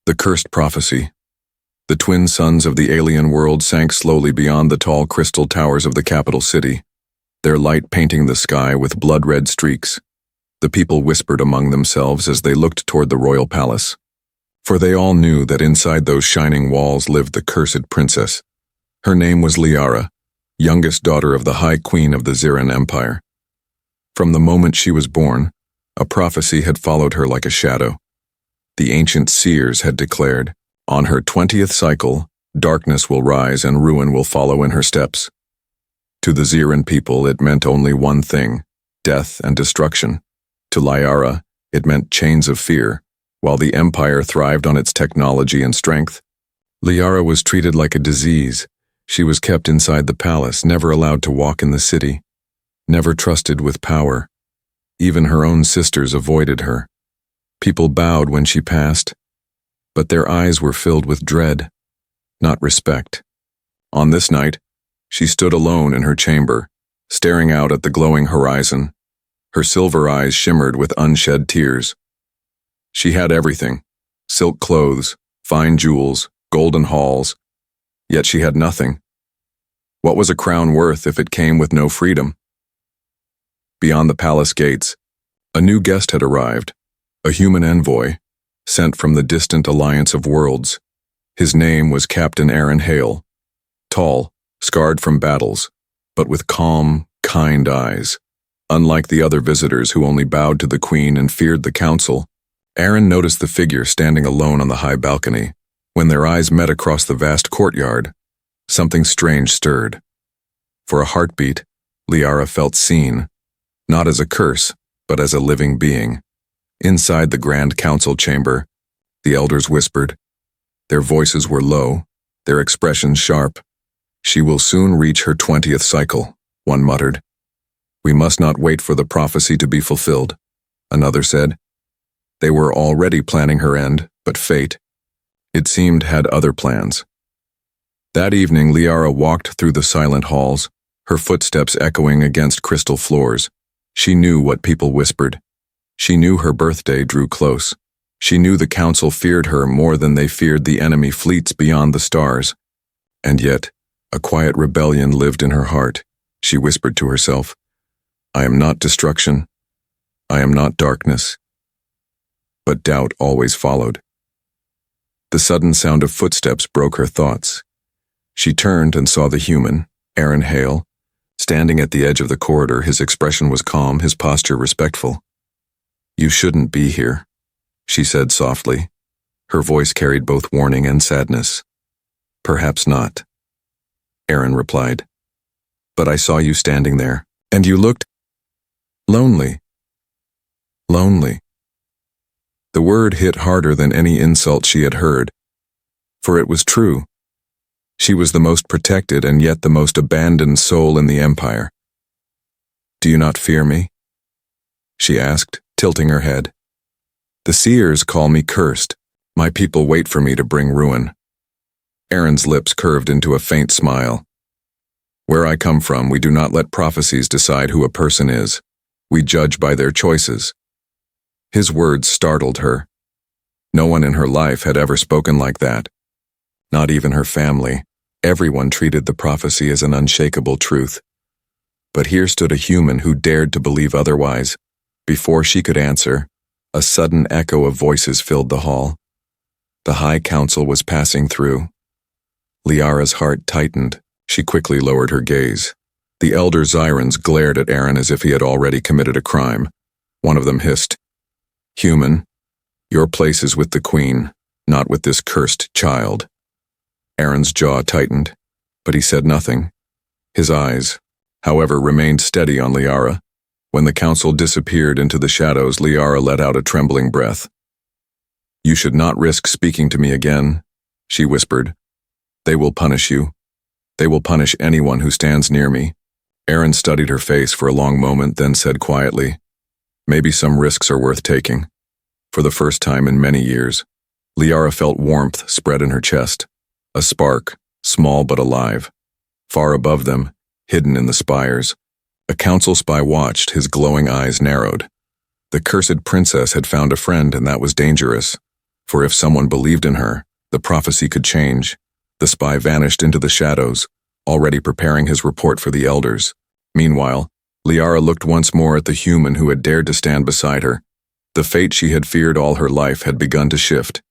The cursed prophecy. The twin suns of the alien world sank slowly beyond the tall crystal towers of the capital city, their light painting the sky with blood-red streaks. The people whispered among themselves as they looked toward the royal palace. For they all knew that inside those shining walls lived the cursed princess. Her name was Liara, youngest daughter of the High Queen of the Ziran Empire. From the moment she was born, a prophecy had followed her like a shadow. The ancient seers had declared, on her 20th cycle, darkness will rise and ruin will follow in her steps. To the Ziran people, it meant only one thing, death and destruction. To Liara, it meant chains of fear. While the empire thrived on its technology and strength, Liara was treated like a disease. She was kept inside the palace, never allowed to walk in the city, never trusted with power. Even her own sisters avoided her. People bowed when she passed, but their eyes were filled with dread, not respect. On this night, she stood alone in her chamber, staring out at the glowing horizon. Her silver eyes shimmered with unshed tears. She had everything, silk clothes, fine jewels, golden halls, yet she had nothing. What was a crown worth if it came with no freedom? Beyond the palace gates, a new guest had arrived, a human envoy, sent from the distant alliance of worlds. His name was Captain Aaron Hale, tall, scarred from battles, but with calm, kind eyes. Unlike the other visitors who only bowed to the queen and feared the council, Aaron noticed the figure standing alone on the high balcony. When their eyes met across the vast courtyard, something strange stirred. For a heartbeat, Liara felt seen, not as a curse, but as a living being. Inside the grand council chamber, the elders whispered. Their voices were low, their expressions sharp. She will soon reach her 20th cycle, one muttered. We must not wait for the prophecy to be fulfilled, another said. They were already planning her end, but fate, it seemed, had other plans. That evening, Liara walked through the silent halls, her footsteps echoing against crystal floors. She knew what people whispered. She knew her birthday drew close. She knew the council feared her more than they feared the enemy fleets beyond the stars. And yet, a quiet rebellion lived in her heart. She whispered to herself, I am not destruction. I am not darkness. But doubt always followed. The sudden sound of footsteps broke her thoughts. She turned and saw the human, Aaron Hale, standing at the edge of the corridor. His expression was calm, his posture respectful. You shouldn't be here, she said softly. Her voice carried both warning and sadness. Perhaps not, Aaron replied. But I saw you standing there, and you looked lonely. Lonely. The word hit harder than any insult she had heard, for it was true. She was the most protected and yet the most abandoned soul in the empire. Do you not fear me? She asked, tilting her head. The seers call me cursed. My people wait for me to bring ruin. Aaron's lips curved into a faint smile. Where I come from, we do not let prophecies decide who a person is. We judge by their choices. His words startled her. No one in her life had ever spoken like that. Not even her family. Everyone treated the prophecy as an unshakable truth. But here stood a human who dared to believe otherwise. Before she could answer, a sudden echo of voices filled the hall. The High Council was passing through. Liara's heart tightened. She quickly lowered her gaze. The elder Zirans glared at Aaron as if he had already committed a crime. One of them hissed, Human, your place is with the queen, not with this cursed child. Aaron's jaw tightened, but he said nothing. His eyes, however, remained steady on Liara. When the council disappeared into the shadows, Liara let out a trembling breath. You should not risk speaking to me again, she whispered. They will punish you. They will punish anyone who stands near me. Aaron studied her face for a long moment, then said quietly, Maybe some risks are worth taking. For the first time in many years, Liara felt warmth spread in her chest, a spark, small but alive. Far above them, hidden in the spires, a council spy watched, his glowing eyes narrowed. The cursed princess had found a friend, and that was dangerous. For if someone believed in her, the prophecy could change. The spy vanished into the shadows, already preparing his report for the elders. Meanwhile, Liara looked once more at the human who had dared to stand beside her. The fate she had feared all her life had begun to shift.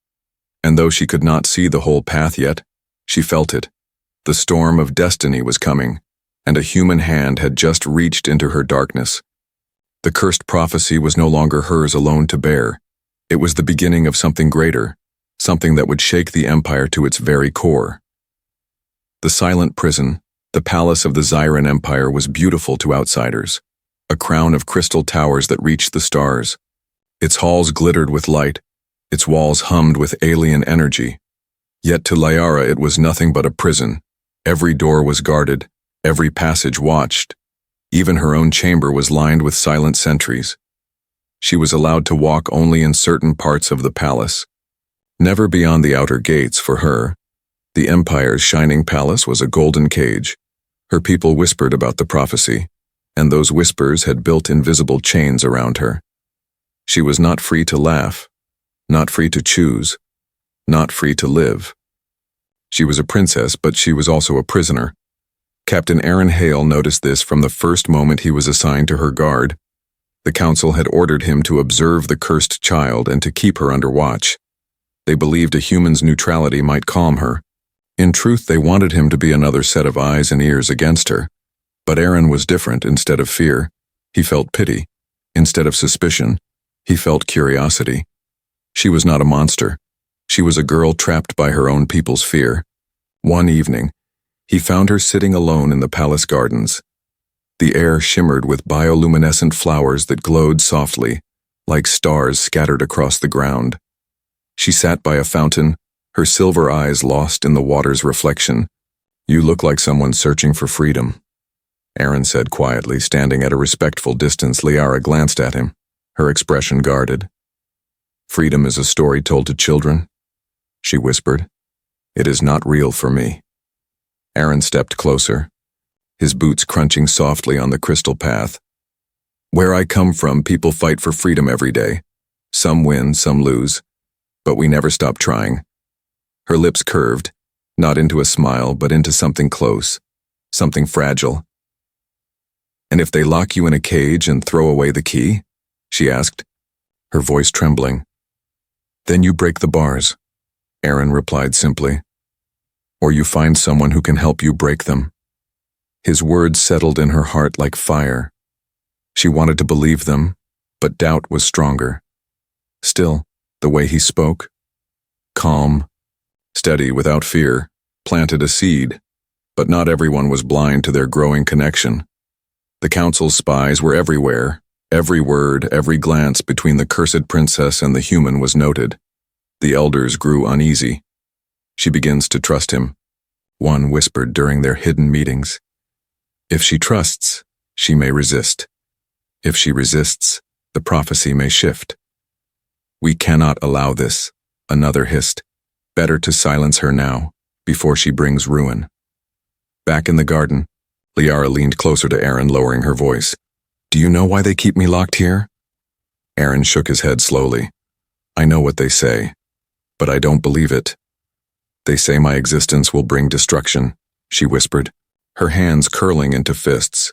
And though she could not see the whole path yet, she felt it. The storm of destiny was coming, and a human hand had just reached into her darkness. The cursed prophecy was no longer hers alone to bear. It was the beginning of something greater, something that would shake the empire to its very core. The silent prison, the palace of the Zyran Empire, was beautiful to outsiders, a crown of crystal towers that reached the stars. Its halls glittered with light, its walls hummed with alien energy. Yet to Liara it was nothing but a prison. Every door was guarded, every passage watched. Even her own chamber was lined with silent sentries. She was allowed to walk only in certain parts of the palace. Never beyond the outer gates for her. The Empire's shining palace was a golden cage. Her people whispered about the prophecy, and those whispers had built invisible chains around her. She was not free to laugh, not free to choose, not free to live. She was a princess, but she was also a prisoner. Captain Aaron Hale noticed this from the first moment he was assigned to her guard. The council had ordered him to observe the cursed child and to keep her under watch. They believed a human's neutrality might calm her. In truth, they wanted him to be another set of eyes and ears against her. But Aaron was different. Instead of fear, he felt pity. Instead of suspicion, he felt curiosity. She was not a monster. She was a girl trapped by her own people's fear. One evening, he found her sitting alone in the palace gardens. The air shimmered with bioluminescent flowers that glowed softly, like stars scattered across the ground. She sat by a fountain, her silver eyes lost in the water's reflection. "You look like someone searching for freedom," Aaron said quietly, standing at a respectful distance. Liara glanced at him, her expression guarded. "Freedom is a story told to children," she whispered. "It is not real for me." Aaron stepped closer, his boots crunching softly on the crystal path. "Where I come from, people fight for freedom every day. Some win, some lose, but we never stop trying." Her lips curved, not into a smile, but into something close, something fragile. "And if they lock you in a cage and throw away the key?" she asked, her voice trembling. "Then you break the bars," Aaron replied simply. "Or you find someone who can help you break them." His words settled in her heart like fire. She wanted to believe them, but doubt was stronger. Still, the way he spoke, calm, steady, without fear, planted a seed, but not everyone was blind to their growing connection. The council's spies were everywhere. Every word, every glance between the cursed princess and the human was noted. The elders grew uneasy. "She begins to trust him," one whispered during their hidden meetings. "If she trusts, she may resist. If she resists, the prophecy may shift." "We cannot allow this," another hissed. "Better to silence her now, before she brings ruin." Back in the garden, Liara leaned closer to Aaron, lowering her voice. "Do you know why they keep me locked here?" Aaron shook his head slowly. "I know what they say, but I don't believe it." "They say my existence will bring destruction," she whispered, her hands curling into fists.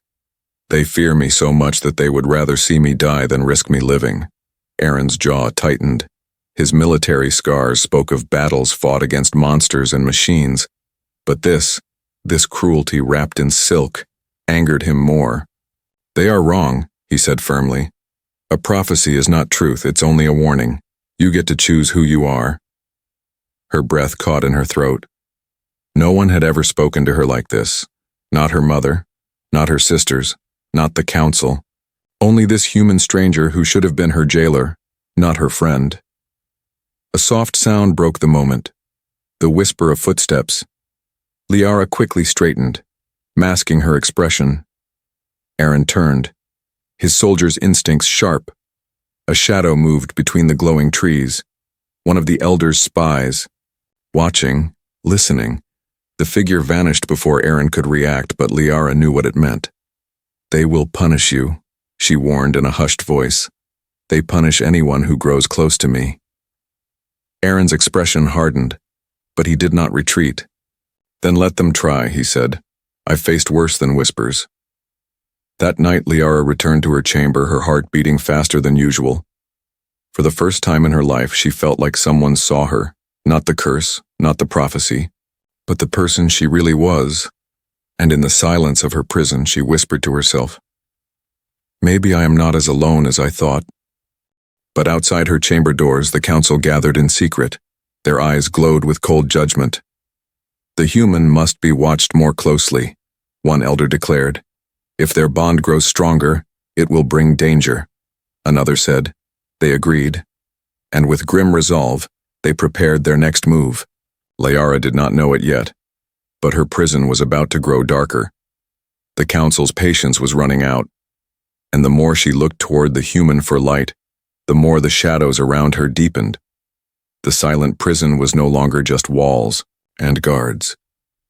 "They fear me so much that they would rather see me die than risk me living." Aaron's jaw tightened. His military scars spoke of battles fought against monsters and machines. But this cruelty wrapped in silk, angered him more. "They are wrong," he said firmly. "A prophecy is not truth, it's only a warning. You get to choose who you are." Her breath caught in her throat. No one had ever spoken to her like this. Not her mother, not her sisters, not the council. Only this human stranger who should have been her jailer, not her friend. A soft sound broke the moment. The whisper of footsteps. Liara quickly straightened, masking her expression. Aaron turned, his soldier's instincts sharp. A shadow moved between the glowing trees. One of the elders' spies. Watching, listening. The figure vanished before Aaron could react, but Liara knew what it meant. "They will punish you," she warned in a hushed voice. "They punish anyone who grows close to me." Aaron's expression hardened, but he did not retreat. Then let them try, he said. I've faced worse than whispers. That night, Liara returned to her chamber, her heart beating faster than usual. For the first time in her life, she felt like someone saw her, not the curse, not the prophecy, but the person she really was. And in the silence of her prison, she whispered to herself, maybe I am not as alone as I thought. But outside her chamber doors, the council gathered in secret. Their eyes glowed with cold judgment. The human must be watched more closely, one elder declared. If their bond grows stronger, it will bring danger. Another said. They agreed. And with grim resolve, they prepared their next move. Liara did not know it yet, but her prison was about to grow darker. The council's patience was running out, and the more she looked toward the human for light, the more the shadows around her deepened. The silent prison was no longer just walls and guards.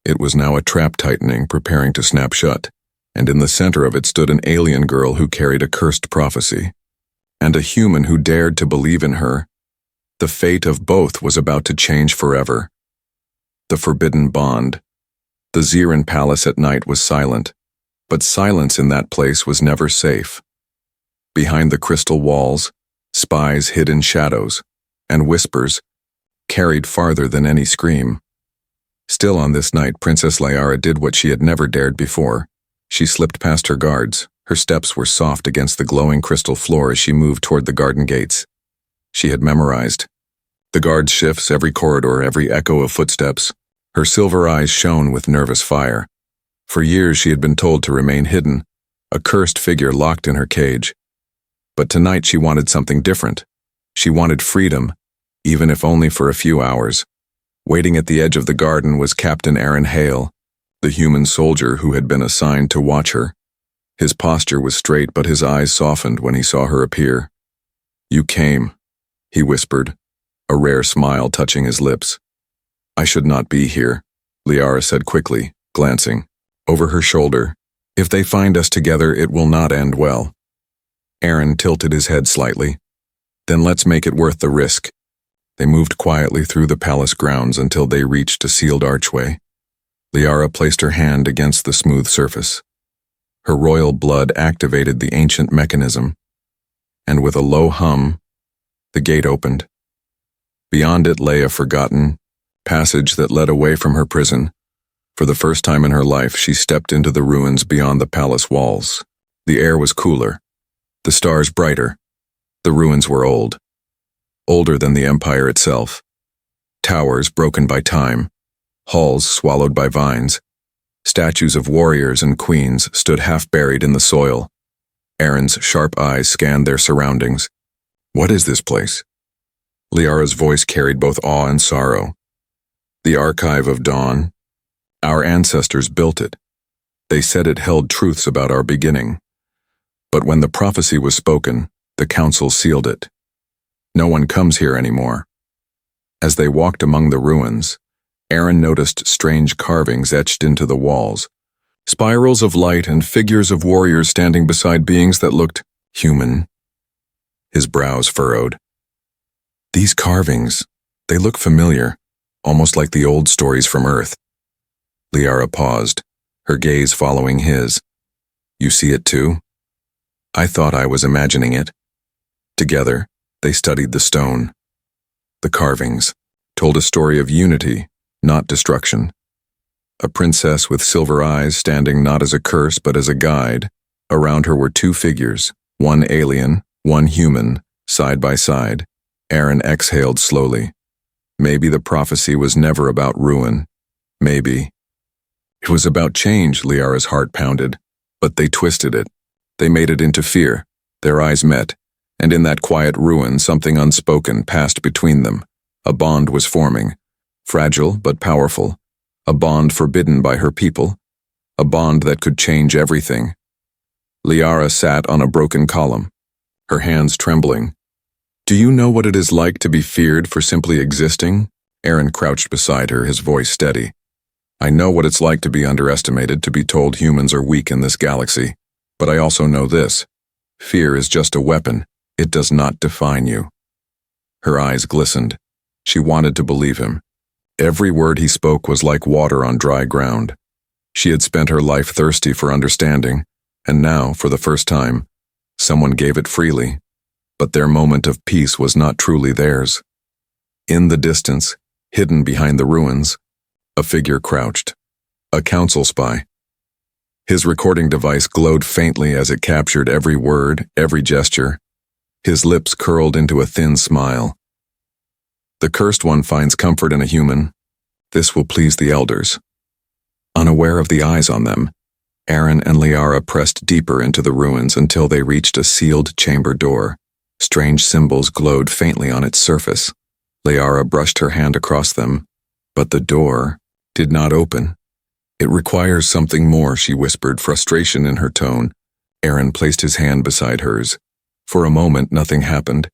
It was now a trap tightening, preparing to snap shut, and in the center of it stood an alien girl who carried a cursed prophecy, and a human who dared to believe in her. The fate of both was about to change forever. The forbidden bond. The Zirin palace at night was silent, but silence in that place was never safe. Behind the crystal walls, spies hid in shadows, and whispers carried farther than any scream. Still on this night, Princess Liara did what she had never dared before. She slipped past her guards. Her steps were soft against the glowing crystal floor as she moved toward the garden gates. She had memorized the guard's shifts, every corridor, every echo of footsteps. Her silver eyes shone with nervous fire. For years she had been told to remain hidden, a cursed figure locked in her cage. But tonight she wanted something different. She wanted freedom, even if only for a few hours. Waiting at the edge of the garden was Captain Aaron Hale, the human soldier who had been assigned to watch her. His posture was straight, but his eyes softened when he saw her appear. You came, he whispered, a rare smile touching his lips. I should not be here, Liara said quickly, glancing over her shoulder. If they find us together, it will not end well. Aaron tilted his head slightly. Then let's make it worth the risk. They moved quietly through the palace grounds until they reached a sealed archway. Liara placed her hand against the smooth surface. Her royal blood activated the ancient mechanism, and with a low hum, the gate opened. Beyond it lay a forgotten passage that led away from her prison. For the first time in her life, she stepped into the ruins beyond the palace walls. The air was cooler, the stars brighter. The ruins were old, older than the empire itself. Towers broken by time, halls swallowed by vines. Statues of warriors and queens stood half-buried in the soil. Aaron's sharp eyes scanned their surroundings. What is this place? Liara's voice carried both awe and sorrow. The Archive of Dawn. Our ancestors built it. They said it held truths about our beginning. But when the prophecy was spoken, the council sealed it. No one comes here anymore. As they walked among the ruins, Aaron noticed strange carvings etched into the walls, spirals of light and figures of warriors standing beside beings that looked human. His brows furrowed. These carvings, they look familiar, almost like the old stories from Earth. Liara paused, her gaze following his. You see it too? I thought I was imagining it. Together, they studied the stone. The carvings told a story of unity, not destruction. A princess with silver eyes standing not as a curse but as a guide. Around her were two figures, one alien, one human, side by side. Aaron exhaled slowly. Maybe the prophecy was never about ruin. Maybe. It was about change, Liara's heart pounded. But they twisted it. They made it into fear. Their eyes met, and in that quiet ruin something unspoken passed between them. A bond was forming. Fragile but powerful, a bond forbidden by her people, a bond that could change everything. Liara sat on a broken column, her hands trembling. Do you know what it is like to be feared for simply existing? Aaron crouched beside her, his voice steady. I know what it's like to be underestimated, to be told humans are weak in this galaxy, but I also know this. Fear is just a weapon. It does not define you. Her eyes glistened. She wanted to believe him. Every word he spoke was like water on dry ground. She had spent her life thirsty for understanding, and now, for the first time, someone gave it freely. But their moment of peace was not truly theirs. In the distance, hidden behind the ruins, a figure crouched. A council spy. His recording device glowed faintly as it captured every word, every gesture. His lips curled into a thin smile. The cursed one finds comfort in a human. This will please the elders. Unaware of the eyes on them, Aaron and Liara pressed deeper into the ruins until they reached a sealed chamber door. Strange symbols glowed faintly on its surface. Liara brushed her hand across them, but the door did not open. It requires something more, she whispered, frustration in her tone. Aaron placed his hand beside hers. For a moment, nothing happened.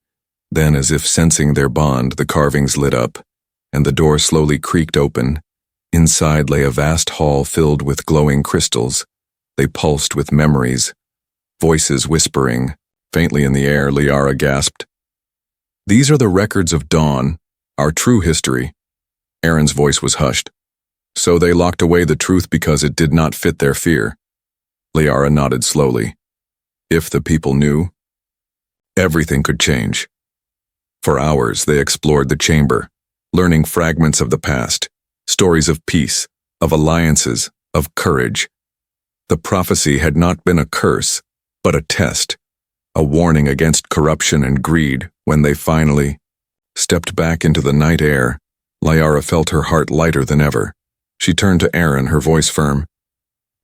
Then, as if sensing their bond, the carvings lit up, and the door slowly creaked open. Inside lay a vast hall filled with glowing crystals. They pulsed with memories. Voices whispering. Faintly in the air, Liara gasped. These are the records of Dawn, our true history. Aaron's voice was hushed. So they locked away the truth because it did not fit their fear. Liara nodded slowly. If the people knew, everything could change. For hours they explored the chamber, learning fragments of the past, stories of peace, of alliances, of courage. The prophecy had not been a curse, but a test, a warning against corruption and greed. When they finally stepped back into the night air, Liara felt her heart lighter than ever. She turned to Aaron, her voice firm.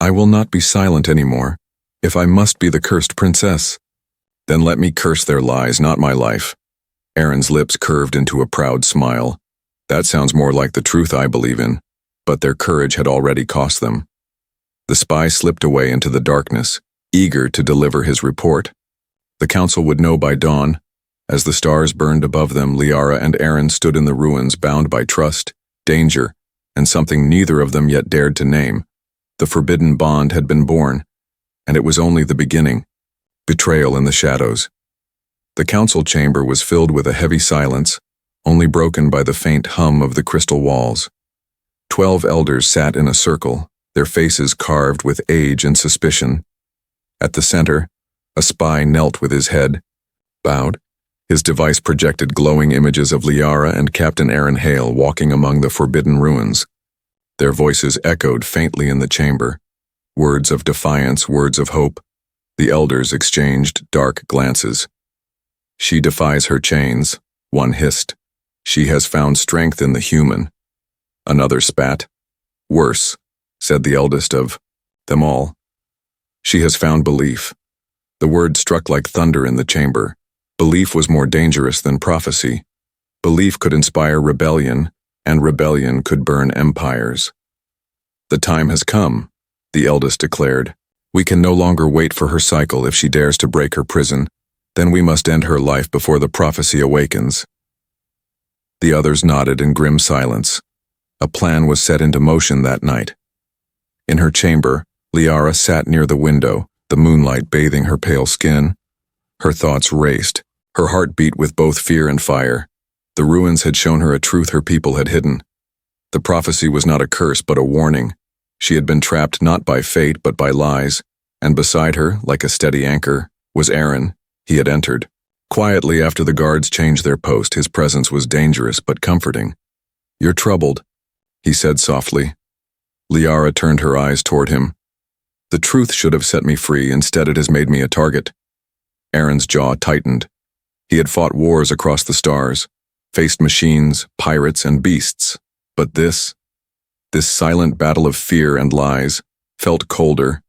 I will not be silent anymore. If I must be the cursed princess, then let me curse their lies, not my life. Aaron's lips curved into a proud smile. That sounds more like the truth I believe in, but their courage had already cost them. The spy slipped away into the darkness, eager to deliver his report. The council would know by dawn. As the stars burned above them, Liara and Aaron stood in the ruins, bound by trust, danger, and something neither of them yet dared to name. The forbidden bond had been born, and it was only the beginning. Betrayal in the shadows. The council chamber was filled with a heavy silence, only broken by the faint hum of the crystal walls. 12 elders sat in a circle, their faces carved with age and suspicion. At the center, a spy knelt with his head bowed. His device projected glowing images of Liara and Captain Aaron Hale walking among the forbidden ruins. Their voices echoed faintly in the chamber. Words of defiance, words of hope. The elders exchanged dark glances. She defies her chains, one hissed. She has found strength in the human. Another spat. Worse, said the eldest of them all. She has found belief. The word struck like thunder in the chamber. Belief was more dangerous than prophecy. Belief could inspire rebellion, and rebellion could burn empires. The time has come, the eldest declared. We can no longer wait for her cycle. If she dares to break her prison, then we must end her life before the prophecy awakens. The others nodded in grim silence. A plan was set into motion that night. In her chamber, Liara sat near the window, the moonlight bathing her pale skin. Her thoughts raced. Her heart beat with both fear and fire. The ruins had shown her a truth her people had hidden. The prophecy was not a curse but a warning. She had been trapped not by fate but by lies, and beside her, like a steady anchor, was Aaron. He had entered. Quietly after the guards changed their post, his presence was dangerous but comforting. You're troubled, he said softly. Liara turned her eyes toward him. The truth should have set me free, instead it has made me a target. Aaron's jaw tightened. He had fought wars across the stars, faced machines, pirates, and beasts. But this silent battle of fear and lies, felt colder.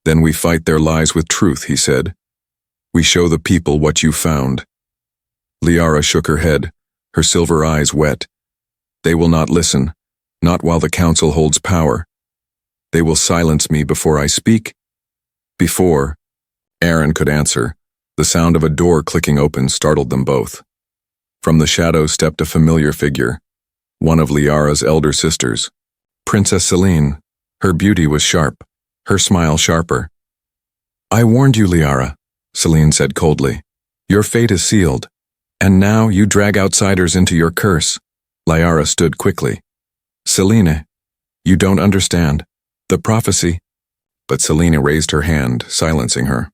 Then we fight their lies with truth, he said. We show the people what you found. Liara shook her head, her silver eyes wet. They will not listen, not while the council holds power. They will silence me before I speak. Before Aaron could answer, the sound of a door clicking open startled them both. From the shadows stepped a familiar figure, one of Liara's elder sisters. Princess Celine. Her beauty was sharp, her smile sharper. I warned you, Liara, Celine said coldly. Your fate is sealed, and now you drag outsiders into your curse. Liara stood quickly. Selene, you don't understand. The prophecy. But Selene raised her hand, silencing her.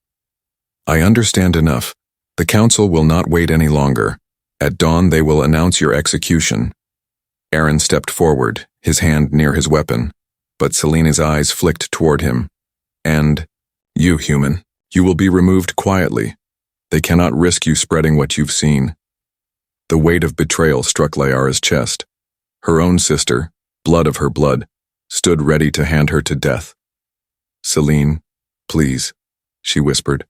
I understand enough. The council will not wait any longer. At dawn they will announce your execution. Aaron stepped forward, his hand near his weapon, but Selene's eyes flicked toward him. And, you human, you will be removed quietly. They cannot risk you spreading what you've seen. The weight of betrayal struck Liara's chest. Her own sister, blood of her blood, stood ready to hand her to death. Selene, please, she whispered.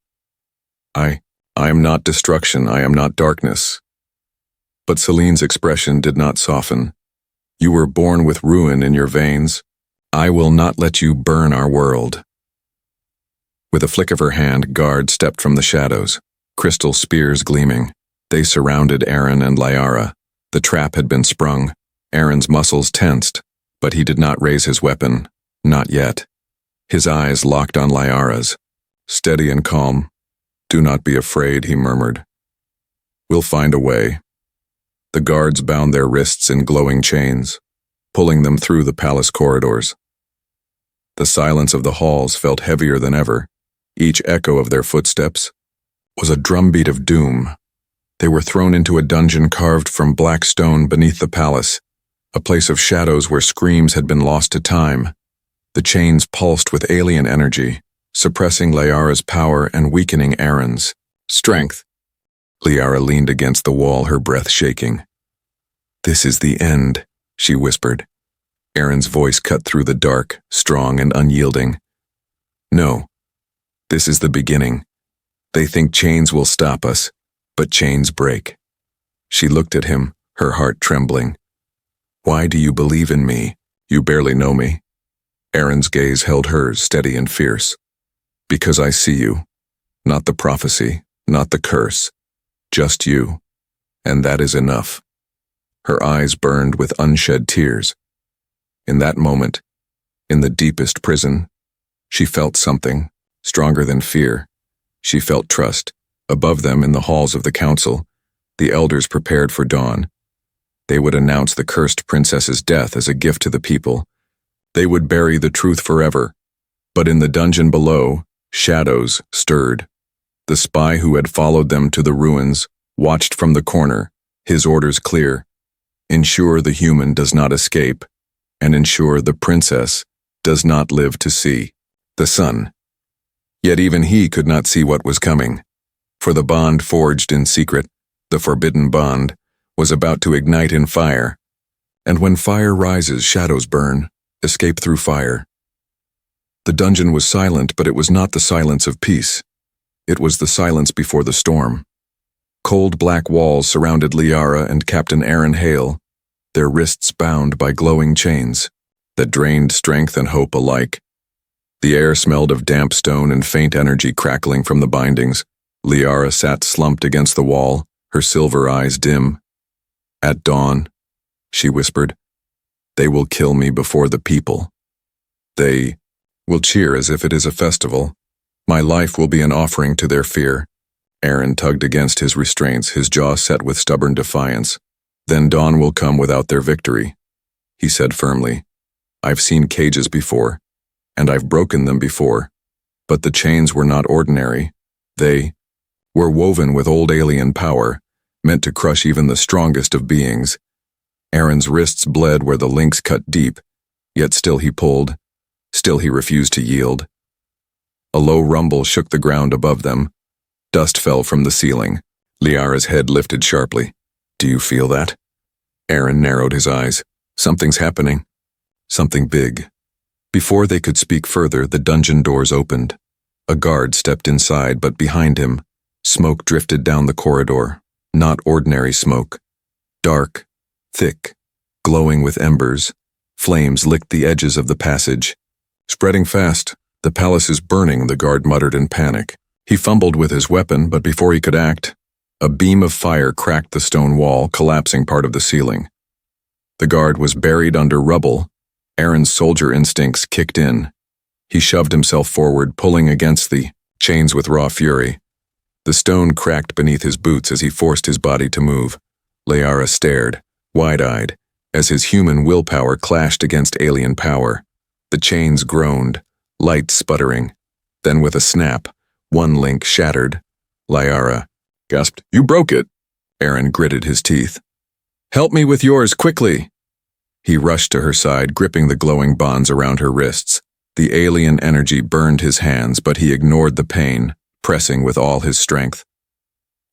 I am not destruction, I am not darkness. But Selene's expression did not soften. You were born with ruin in your veins. I will not let you burn our world. With a flick of her hand, guards stepped from the shadows, crystal spears gleaming. They surrounded Aaron and Liara. The trap had been sprung. Aaron's muscles tensed, but he did not raise his weapon. Not yet. His eyes locked on Liara's. Steady and calm. Do not be afraid, he murmured. We'll find a way. The guards bound their wrists in glowing chains, pulling them through the palace corridors. The silence of the halls felt heavier than ever. Each echo of their footsteps was a drumbeat of doom. They were thrown into a dungeon carved from black stone beneath the palace, a place of shadows where screams had been lost to time. The chains pulsed with alien energy, suppressing Liara's power and weakening Aaron's strength. Liara leaned against the wall, her breath shaking. This is the end, she whispered. Aaron's voice cut through the dark, strong and unyielding. No, this is the beginning. They think chains will stop us, but chains break. She looked at him, her heart trembling. Why do you believe in me? You barely know me. Aaron's gaze held hers, steady and fierce. Because I see you. Not the prophecy, not the curse. Just you. And that is enough. Her eyes burned with unshed tears. In that moment, in the deepest prison, she felt something, stronger than fear. She felt trust. Above them in the halls of the council, the elders prepared for dawn. They would announce the cursed princess's death as a gift to the people. They would bury the truth forever. But in the dungeon below, shadows stirred. The spy who had followed them to the ruins watched from the corner, his orders clear. Ensure the human does not escape, and ensure the princess does not live to see the sun. Yet even he could not see what was coming. For the bond forged in secret, the forbidden bond, was about to ignite in fire. And when fire rises, shadows burn, escape through fire. The dungeon was silent, but it was not the silence of peace. It was the silence before the storm. Cold black walls surrounded Liara and Captain Aaron Hale, their wrists bound by glowing chains that drained strength and hope alike. The air smelled of damp stone and faint energy crackling from the bindings. Liara sat slumped against the wall, her silver eyes dim. At dawn, she whispered, they will kill me before the people. They will cheer as if it is a festival. My life will be an offering to their fear. Aaron tugged against his restraints, his jaw set with stubborn defiance. Then dawn will come without their victory, he said firmly. I've seen cages before, and I've broken them before, but the chains were not ordinary. They were woven with old alien power, meant to crush even the strongest of beings. Aaron's wrists bled where the links cut deep, yet still he pulled. Still he refused to yield. A low rumble shook the ground above them. Dust fell from the ceiling. Liara's head lifted sharply. Do you feel that? Aaron narrowed his eyes. Something's happening. Something big. Before they could speak further, the dungeon doors opened. A guard stepped inside, but behind him, smoke drifted down the corridor. Not ordinary smoke. Dark, thick, glowing with embers. Flames licked the edges of the passage. Spreading fast. The palace is burning, the guard muttered in panic. He fumbled with his weapon, but before he could act, a beam of fire cracked the stone wall, collapsing part of the ceiling. The guard was buried under rubble. Aaron's soldier instincts kicked in. He shoved himself forward, pulling against the chains with raw fury. The stone cracked beneath his boots as he forced his body to move. Liara stared, wide-eyed, as his human willpower clashed against alien power. The chains groaned, light sputtering. Then with a snap, one link shattered. Liara gasped, "You broke it!" Aaron gritted his teeth. "Help me with yours, quickly!" He rushed to her side, gripping the glowing bonds around her wrists. The alien energy burned his hands, but he ignored the pain, pressing with all his strength.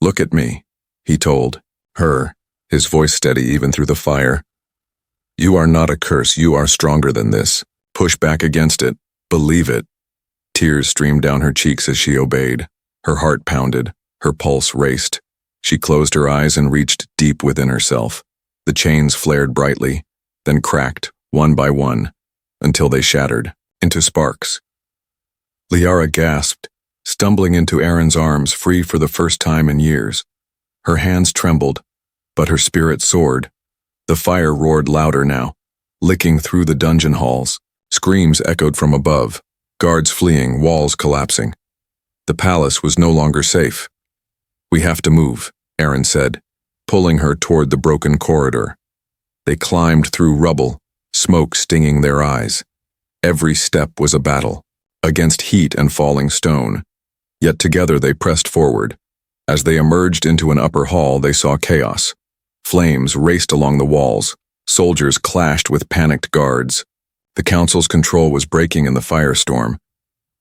"Look at me," he told her, his voice steady even through the fire. "You are not a curse, you are stronger than this. Push back against it. Believe it." Tears streamed down her cheeks as she obeyed. Her heart pounded, her pulse raced. She closed her eyes and reached deep within herself. The chains flared brightly, then cracked, one by one, until they shattered into sparks. Liara gasped, stumbling into Aaron's arms, free for the first time in years. Her hands trembled, but her spirit soared. The fire roared louder now, licking through the dungeon halls. Screams echoed from above, guards fleeing, walls collapsing. The palace was no longer safe. "We have to move," Aaron said, pulling her toward the broken corridor. They climbed through rubble, smoke stinging their eyes. Every step was a battle, against heat and falling stone. Yet together they pressed forward. As they emerged into an upper hall, they saw chaos. Flames raced along the walls. Soldiers clashed with panicked guards. The council's control was breaking in the firestorm.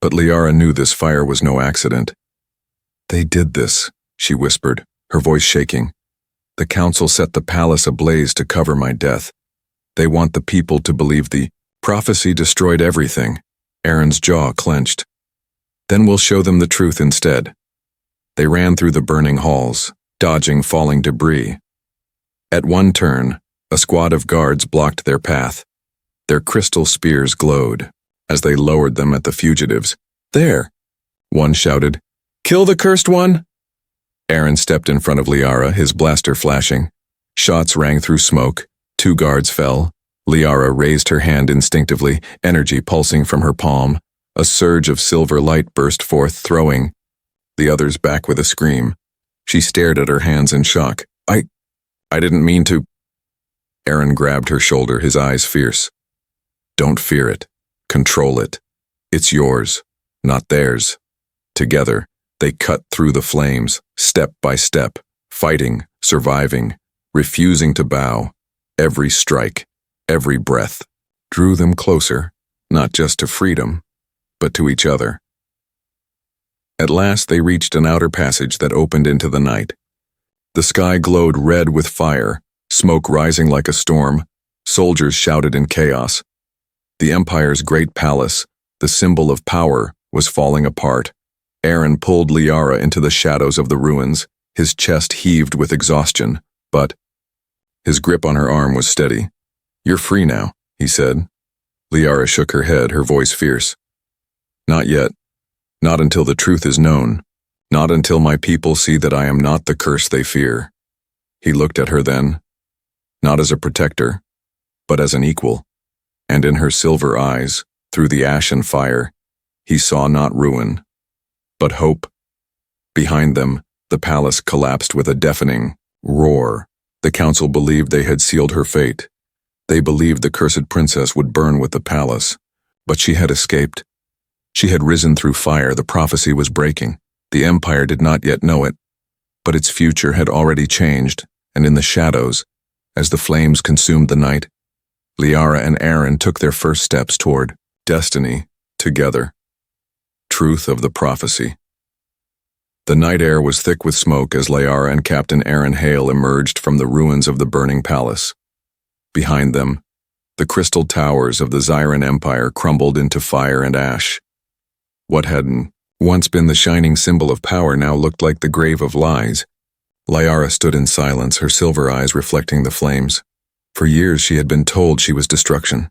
But Liara knew this fire was no accident. "They did this," she whispered, her voice shaking. "The council set the palace ablaze to cover my death. They want the people to believe the prophecy destroyed everything." Aaron's jaw clenched. "Then we'll show them the truth instead." They ran through the burning halls, dodging falling debris. At one turn, a squad of guards blocked their path. Their crystal spears glowed as they lowered them at the fugitives. "There!" one shouted. "Kill the cursed one!" Aaron stepped in front of Liara, his blaster flashing. Shots rang through smoke. 2 guards fell. Liara raised her hand instinctively, energy pulsing from her palm. A surge of silver light burst forth, throwing the others back with a scream. She stared at her hands in shock. I didn't mean to." Aaron grabbed her shoulder, his eyes fierce. "Don't fear it. Control it. It's yours, not theirs." Together, they cut through the flames, step by step, fighting, surviving, refusing to bow. Every strike, every breath, drew them closer, not just to freedom, but to each other. At last they reached an outer passage that opened into the night. The sky glowed red with fire, smoke rising like a storm. Soldiers shouted in chaos. The Empire's great palace, the symbol of power, was falling apart. Aaron pulled Liara into the shadows of the ruins, his chest heaved with exhaustion, but his grip on her arm was steady. "You're free now," he said. Liara shook her head, her voice fierce. "Not yet. Not until the truth is known. Not until my people see that I am not the curse they fear." He looked at her then, not as a protector, but as an equal. And in her silver eyes, through the ash and fire, he saw not ruin, but hope. Behind them, the palace collapsed with a deafening roar. The council believed they had sealed her fate. They believed the cursed princess would burn with the palace, but she had escaped. She had risen through fire. The prophecy was breaking. The Empire did not yet know it, but its future had already changed, and in the shadows, as the flames consumed the night, Liara and Aaron took their first steps toward destiny together. Truth of the prophecy. The night air was thick with smoke as Liara and Captain Aaron Hale emerged from the ruins of the burning palace. Behind them, the crystal towers of the Zyran Empire crumbled into fire and ash. What had once been the shining symbol of power now looked like the grave of lies. Liara stood in silence, her silver eyes reflecting the flames. For years she had been told she was destruction.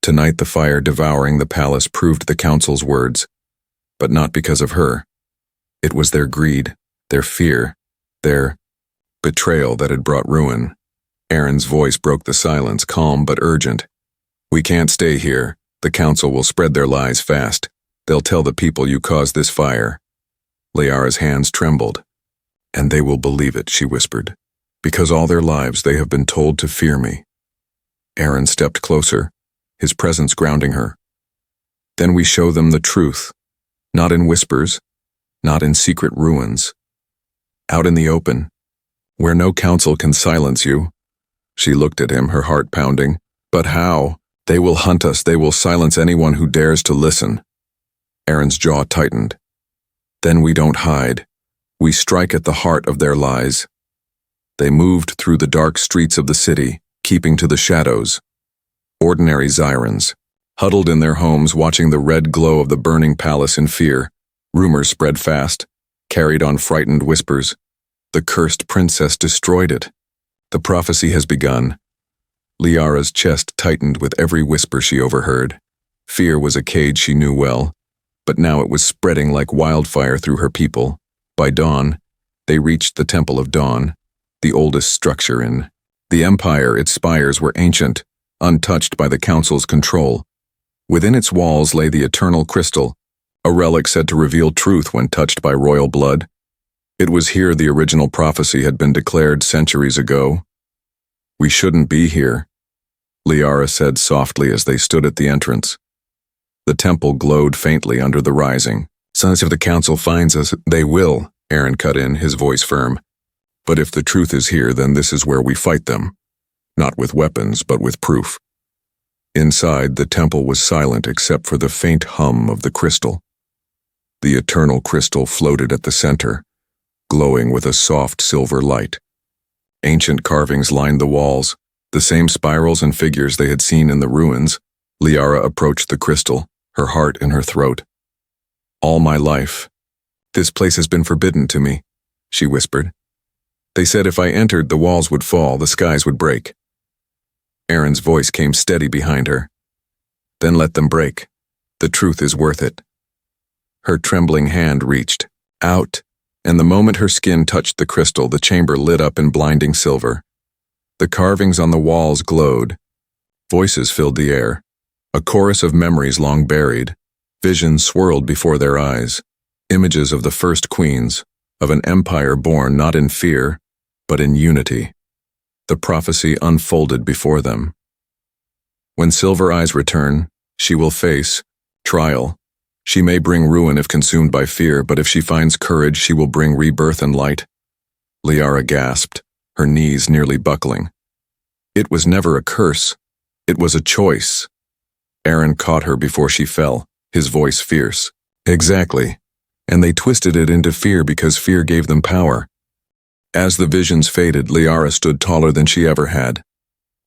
Tonight the fire devouring the palace proved the council's words, but not because of her. It was their greed, their fear, their betrayal that had brought ruin. Aaron's voice broke the silence, calm but urgent. "We can't stay here. The council will spread their lies fast. They'll tell the people you caused this fire." Liara's hands trembled. "And they will believe it," she whispered, "because all their lives they have been told to fear me. Aaron stepped closer, his presence grounding her. Then we show them the truth, not in whispers, not in secret ruins. Out in the open, where no counsel can silence you. She looked at him, her heart pounding. But how? They will hunt us, they will silence anyone who dares to listen. Aaron's jaw tightened. Then we don't hide. We strike at the heart of their lies. They moved through the dark streets of the city, keeping to the shadows. Ordinary Zyrans, huddled in their homes watching the red glow of the burning palace in fear. Rumors spread fast, carried on frightened whispers. The cursed princess destroyed it. The prophecy has begun. Liara's chest tightened with every whisper she overheard. Fear was a cage she knew well, but now it was spreading like wildfire through her people. By dawn, they reached the Temple of Dawn, the oldest structure in the empire. Its spires were ancient, untouched by the council's control. Within its walls lay the eternal crystal, a relic said to reveal truth when touched by royal blood. It was here the original prophecy had been declared centuries ago. We shouldn't be here, Liara said softly as they stood at the entrance. The temple glowed faintly under the rising. Sons, if the council finds us, they will, Aaron cut in, his voice firm. But if the truth is here, then this is where we fight them. Not with weapons, but with proof. Inside, the temple was silent except for the faint hum of the crystal. The eternal crystal floated at the center, glowing with a soft silver light. Ancient carvings lined the walls, the same spirals and figures they had seen in the ruins. Liara approached the crystal, her heart in her throat. All my life, this place has been forbidden to me, she whispered. They said if I entered, the walls would fall, the skies would break. Aaron's voice came steady behind her. Then let them break. The truth is worth it. Her trembling hand reached out, and the moment her skin touched the crystal, the chamber lit up in blinding silver. The carvings on the walls glowed. Voices filled the air, a chorus of memories long buried. Visions swirled before their eyes, images of the first queens, of an empire born not in fear, but in unity. The prophecy unfolded before them. When Silver Eyes return, she will face trial. She may bring ruin if consumed by fear, but if she finds courage, she will bring rebirth and light. Liara gasped, her knees nearly buckling. It was never a curse. It was a choice. Aaron caught her before she fell, his voice fierce. Exactly. And they twisted it into fear because fear gave them power. As the visions faded, Liara stood taller than she ever had.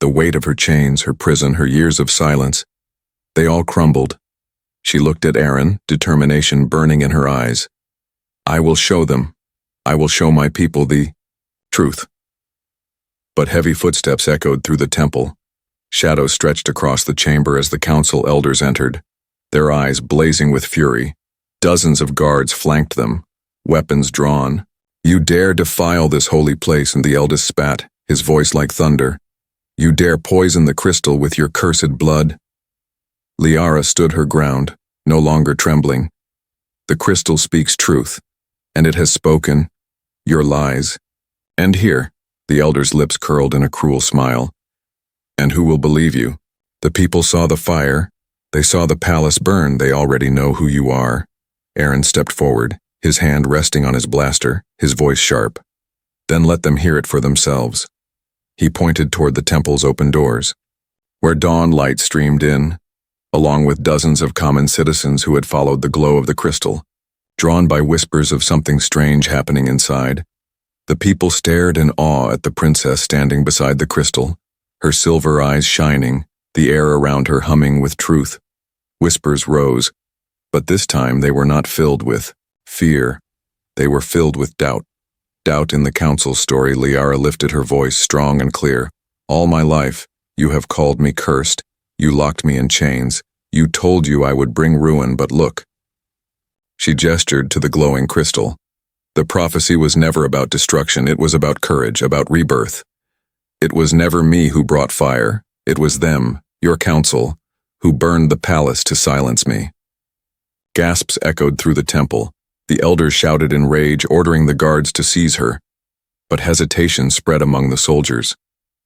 The weight of her chains, her prison, her years of silence, they all crumbled. She looked at Aaron, determination burning in her eyes. I will show them. I will show my people the truth. But heavy footsteps echoed through the temple. Shadows stretched across the chamber as the council elders entered, their eyes blazing with fury. Dozens of guards flanked them, weapons drawn. You dare defile this holy place, and the eldest spat, his voice like thunder. You dare poison the crystal with your cursed blood. Liara stood her ground, no longer trembling. The crystal speaks truth, and it has spoken. Your lies. And here, the elder's lips curled in a cruel smile. And who will believe you? The people saw the fire. They saw the palace burn. They already know who you are. Aaron stepped forward, his hand resting on his blaster, his voice sharp. Then let them hear it for themselves. He pointed toward the temple's open doors, where dawn light streamed in, along with dozens of common citizens who had followed the glow of the crystal, drawn by whispers of something strange happening inside. The people stared in awe at the princess standing beside the crystal, her silver eyes shining, the air around her humming with truth. Whispers rose, but this time they were not filled with fear. They were filled with doubt. Doubt in the council's story. Liara lifted her voice, strong and clear. All my life, you have called me cursed. You locked me in chains. You told you I would bring ruin, but look. She gestured to the glowing crystal. The prophecy was never about destruction. It was about courage, about rebirth. It was never me who brought fire. It was them, your council, who burned the palace to silence me. Gasps echoed through the temple. The elders shouted in rage, ordering the guards to seize her. But hesitation spread among the soldiers.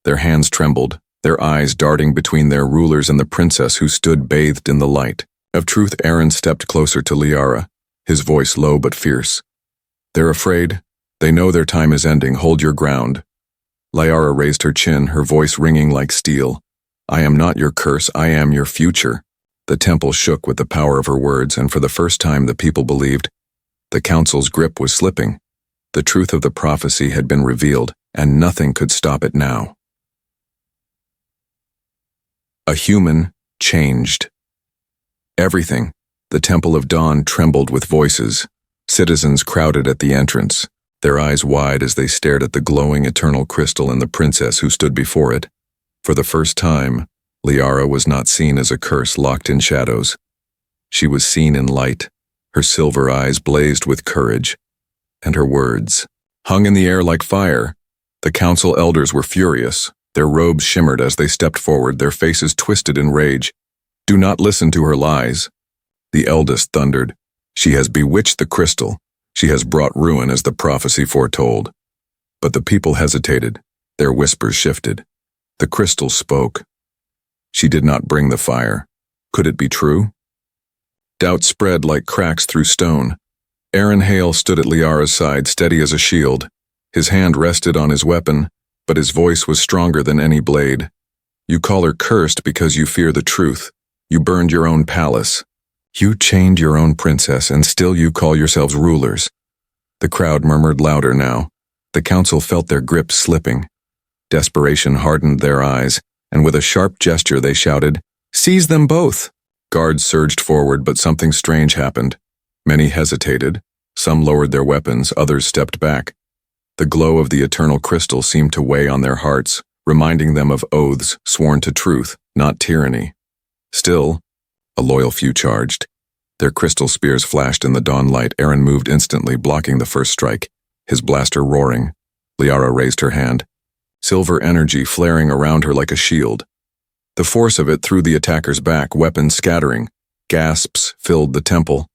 Their hands trembled, their eyes darting between their rulers and the princess who stood bathed in the light. Of truth, Aaron stepped closer to Liara, his voice low but fierce. They're afraid. They know their time is ending. Hold your ground. Liara raised her chin, her voice ringing like steel. I am not your curse, I am your future. The temple shook with the power of her words, and for the first time the people believed. The council's grip was slipping. The truth of the prophecy had been revealed, and nothing could stop it now. A human changed. Everything. The Temple of Dawn trembled with voices. Citizens crowded at the entrance, their eyes wide as they stared at the glowing eternal crystal and the princess who stood before it. For the first time, Liara was not seen as a curse locked in shadows. She was seen in light. Her silver eyes blazed with courage, and her words hung in the air like fire. The council elders were furious. Their robes shimmered as they stepped forward, their faces twisted in rage. Do not listen to her lies. The eldest thundered. She has bewitched the crystal. She has brought ruin as the prophecy foretold. But the people hesitated. Their whispers shifted. The crystal spoke. She did not bring the fire. Could it be true? Doubt spread like cracks through stone. Aaron Hale stood at Liara's side, steady as a shield. His hand rested on his weapon, but his voice was stronger than any blade. You call her cursed because you fear the truth. You burned your own palace. You chained your own princess, and still you call yourselves rulers. The crowd murmured louder now. The council felt their grip slipping. Desperation hardened their eyes, and with a sharp gesture they shouted, "Seize them both!" Guards surged forward, but something strange happened. Many hesitated. Some lowered their weapons, others stepped back. The glow of the eternal crystal seemed to weigh on their hearts, reminding them of oaths sworn to truth, not tyranny. Still, a loyal few charged. Their crystal spears flashed in the dawn light. Aaron moved instantly, blocking the first strike, his blaster roaring. Liara raised her hand, silver energy flaring around her like a shield. The force of it threw the attackers back, weapons scattering. Gasps filled the temple.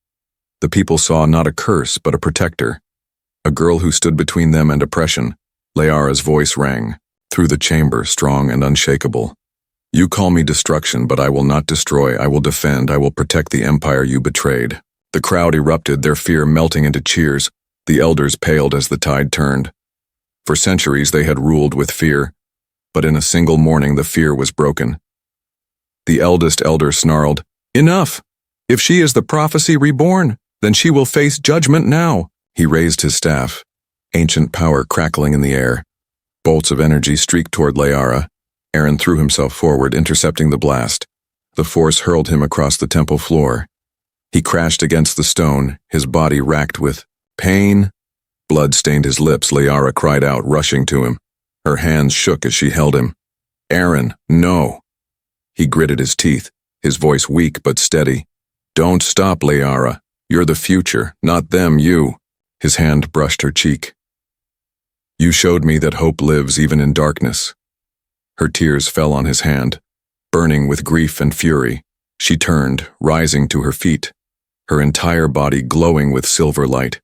The people saw not a curse, but a protector. A girl who stood between them and oppression. Liara's voice rang through the chamber, strong and unshakable. You call me destruction, but I will not destroy. I will defend. I will protect the empire you betrayed. The crowd erupted, their fear melting into cheers. The elders paled as the tide turned. For centuries they had ruled with fear, but in a single morning the fear was broken. The eldest elder snarled, "Enough! If she is the prophecy reborn, then she will face judgment now." He raised his staff, ancient power crackling in the air. Bolts of energy streaked toward Liara. Aaron threw himself forward, intercepting the blast. The force hurled him across the temple floor. He crashed against the stone, his body racked with pain. Blood stained his lips. Liara cried out, rushing to him. Her hands shook as she held him. "Aaron, no." He gritted his teeth, his voice weak but steady. "Don't stop, Liara. You're the future, not them, you." His hand brushed her cheek. "You showed me that hope lives even in darkness." Her tears fell on his hand. Burning with grief and fury, she turned, rising to her feet, her entire body glowing with silver light.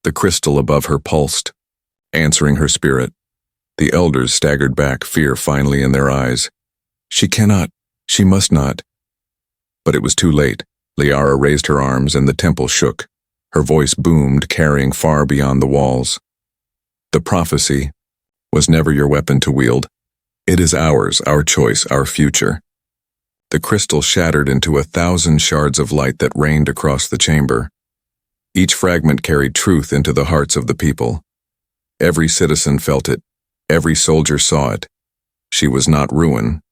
The crystal above her pulsed, answering her spirit. The elders staggered back, fear finally in their eyes. She cannot, she must not. But it was too late. Liara raised her arms and the temple shook. Her voice boomed, carrying far beyond the walls. The prophecy was never your weapon to wield. It is ours, our choice, our future. The crystal shattered into 1,000 shards of light that rained across the chamber. Each fragment carried truth into the hearts of the people. Every citizen felt it. Every soldier saw it. She was not ruin.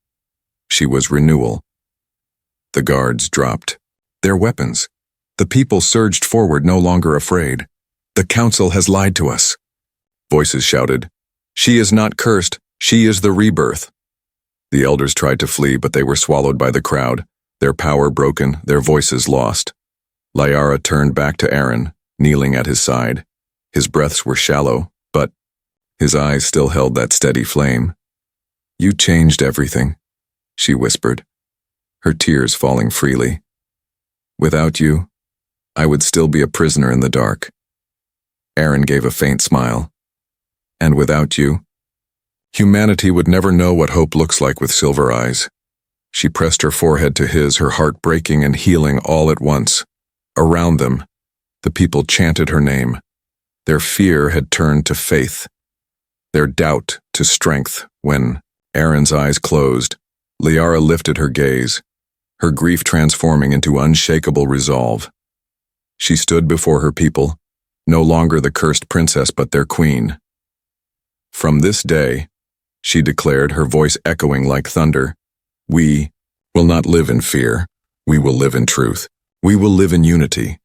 She was renewal. The guards dropped their weapons. The people surged forward, no longer afraid. The council has lied to us. Voices shouted, "She is not cursed. She is the rebirth." The elders tried to flee, but they were swallowed by the crowd, their power broken, their voices lost. Liara turned back to Aaron, kneeling at his side. His breaths were shallow, but his eyes still held that steady flame. "You changed everything," she whispered, her tears falling freely. "Without you, I would still be a prisoner in the dark." Aaron gave a faint smile. "And without you, Humanity would never know what hope looks like with silver eyes. She pressed her forehead to his, her heart breaking and healing all at once. Around them, the people chanted her name. Their fear had turned to faith, their doubt to strength. When Aaron's eyes closed, Liara lifted her gaze, her grief transforming into unshakable resolve. She stood before her people, no longer the cursed princess but their queen. From this day, she declared, her voice echoing like thunder, we will not live in fear. We will live in truth. We will live in unity,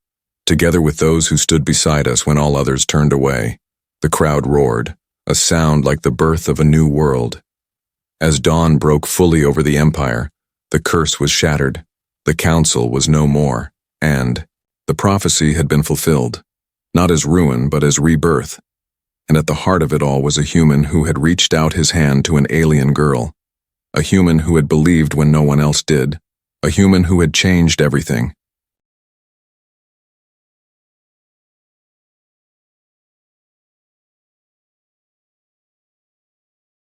together with those who stood beside us when all others turned away. The crowd roared, a sound like the birth of a new world. As dawn broke fully over the empire, the curse was shattered, the council was no more, and the prophecy had been fulfilled, not as ruin but as rebirth. And at the heart of it all was a human who had reached out his hand to an alien girl, a human who had believed when no one else did, a human who had changed everything.